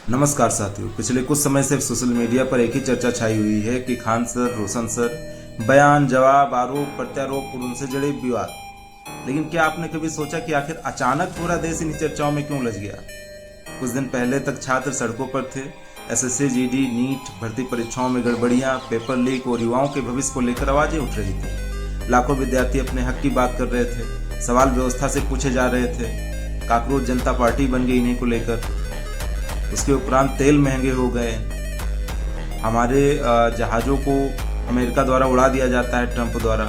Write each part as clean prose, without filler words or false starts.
नमस्कार साथियों। पिछले कुछ समय से सोशल मीडिया पर एक ही चर्चा छाई हुई है कि खान सर, रोशन सर, बयान, जवाब, आरोप प्रत्यारोप और उनसे जुड़े विवाद। लेकिन क्या आपने कभी सोचा कि आखिर अचानक पूरा देश इन चर्चाओं में क्यों उलझ गया? कुछ दिन पहले तक छात्र सड़कों पर थे। एसएससी, जीडी, नीट भर्ती परीक्षाओं में गड़बड़ियां, पेपर लीक और युवाओं के भविष्य को लेकर आवाजें उठ रही थी। लाखों विद्यार्थी अपने हक की बात कर रहे थे। सवाल व्यवस्था से पूछे जा रहे थे। काकरोच जनता पार्टी बन गई इन्हीं को लेकर। उसके उपरांत तेल महंगे हो गए। हमारे जहाज़ों को अमेरिका द्वारा उड़ा दिया जाता है, ट्रंप द्वारा।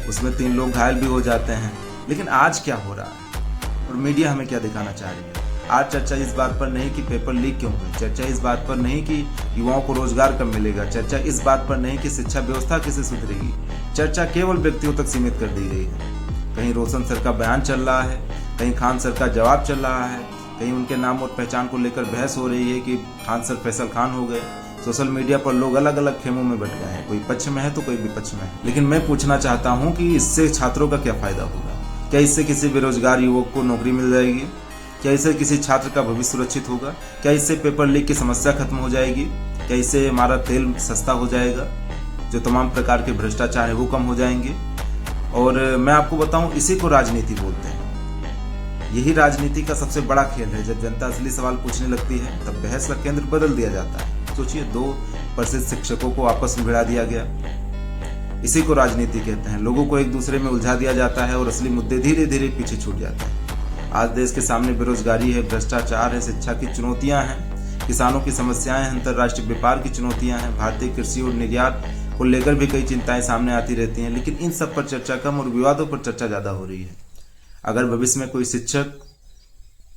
उसमें 3 लोग घायल भी हो जाते हैं। लेकिन आज क्या हो रहा है और मीडिया हमें क्या दिखाना चाह रही है? आज चर्चा इस बात पर नहीं कि पेपर लीक क्यों हुई। चर्चा इस बात पर नहीं कि युवाओं को रोजगार कब मिलेगा। चर्चा इस बात पर नहीं कि शिक्षा व्यवस्था कैसे सुधरेगी। चर्चा केवल व्यक्तियों तक सीमित कर दी गई है। कहीं रोशन सर का बयान चल रहा है, कहीं खान सर का जवाब चल रहा है, कहीं उनके नाम और पहचान को लेकर बहस हो रही है कि खान सर फैसल खान हो गए। सोशल मीडिया पर लोग अलग अलग खेमों में बट गए हैं, कोई पक्ष में है तो कोई विपक्ष में है। लेकिन मैं पूछना चाहता हूं कि इससे छात्रों का क्या फायदा होगा? क्या इससे किसी बेरोजगार युवक को नौकरी मिल जाएगी? क्या इससे किसी छात्र का भविष्य सुरक्षित होगा? क्या इससे पेपर लीक की समस्या खत्म हो जाएगी? क्या इससे हमारा तेल सस्ता हो जाएगा? जो तमाम प्रकार के भ्रष्टाचार है वो कम हो जाएंगे? और मैं आपको बताऊं, इसी को राजनीति बोलते हैं। यही राजनीति का सबसे बड़ा खेल है। जब जनता असली सवाल पूछने लगती है तब बहस का केंद्र बदल दिया जाता है। सोचिए, 2 प्रसिद्ध शिक्षकों को आपस में भिड़ा दिया गया। इसी को राजनीति कहते हैं। लोगों को एक दूसरे में उलझा दिया जाता है और असली मुद्दे धीरे धीरे पीछे छूट जाते हैं। आज देश के सामने बेरोजगारी है, भ्रष्टाचार है, शिक्षा की चुनौतियां हैं, किसानों की समस्याएं हैं, अंतर्राष्ट्रीय व्यापार की चुनौतियां हैं, भारतीय कृषि और निर्यात को लेकर भी कई चिंताएं सामने आती रहती हैं। लेकिन इन सब पर चर्चा कम और विवादों पर चर्चा ज्यादा हो रही है। अगर भविष्य में कोई शिक्षक,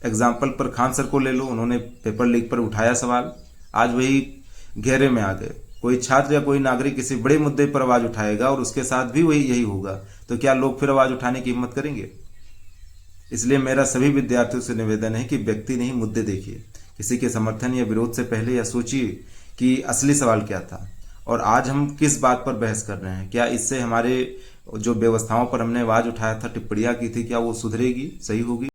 एग्जाम्पल पर खान सर को ले लो, उन्होंने पेपर लीक पर उठाया सवाल, आज वही घेरे में आ गए। कोई छात्र या कोई नागरिक किसी बड़े मुद्दे पर आवाज उठाएगा और उसके साथ भी वही यही होगा, तो क्या लोग फिर आवाज उठाने की हिम्मत करेंगे? इसलिए मेरा सभी विद्यार्थियों से निवेदन है कि व्यक्ति नहीं, मुद्दे देखिए। किसी के समर्थन या विरोध से पहले यह सोचिए कि असली सवाल क्या था और आज हम किस बात पर बहस कर रहे हैं। क्या इससे हमारे जो व्यवस्थाओं पर हमने आवाज उठाया था, टिप्पणियां की थी, क्या वो सुधरेगी, सही होगी?